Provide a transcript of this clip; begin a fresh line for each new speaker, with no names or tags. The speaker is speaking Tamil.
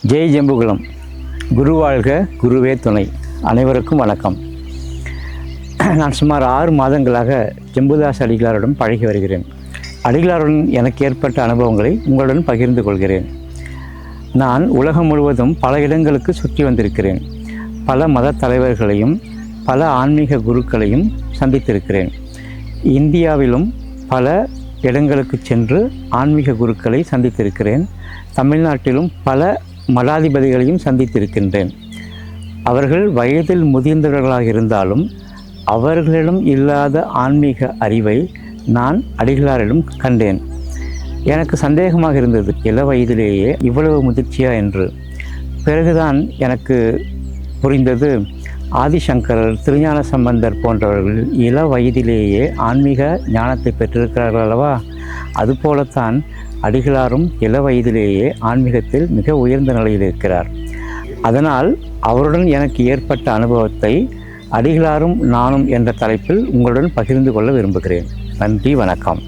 ஜெய் ஜம்புகுலம். குரு வாழ்க, குருவே துணை. அனைவருக்கும் வணக்கம். நான் சுமார் 6 மாதங்களாக ஜம்புதாஸ் அடிகளாருடன் பழகி வருகிறேன். அடிகளாருடன் எனக்கு ஏற்பட்ட அனுபவங்களை உங்களுடன் பகிர்ந்து கொள்கிறேன். நான் உலகம் முழுவதும் பல இடங்களுக்கு சுற்றி வந்திருக்கிறேன். பல மத தலைவர்களையும் பல ஆன்மீக குருக்களையும் சந்தித்திருக்கிறேன். இந்தியாவிலும் பல இடங்களுக்கு சென்று ஆன்மீக குருக்களை சந்தித்திருக்கிறேன். தமிழ்நாட்டிலும் பல மடாதிபதிகளையும் சந்தித்திருக்கின்றேன். அவர்கள் வயதில் முதிர்ந்தவர்களாக இருந்தாலும் அவர்களிடம் இல்லாத ஆன்மீக அறிவை நான் அடிகளாரிடம் கண்டேன். எனக்கு சந்தேகமாக இருந்தது, இள வயதிலேயே இவ்வளவு முதிர்ச்சியா என்று. பிறகுதான் எனக்கு புரிந்தது, ஆதிசங்கரர், திருஞான சம்பந்தர் போன்றவர்கள் இள வயதிலேயே ஆன்மீக ஞானத்தை பெற்றிருக்கிறார்கள் அல்லவா? அதுபோலத்தான் அடிகளாரும் இள வயதிலேயே ஆன்மீகத்தில் மிக உயர்ந்த நிலையில் இருக்கிறார். அதனால் அவருடன் எனக்கு ஏற்பட்ட அனுபவத்தை அடிகளாரும் நானும் என்ற தலைப்பில் உங்களுடன் பகிர்ந்து கொள்ள விரும்புகிறேன். நன்றி, வணக்கம்.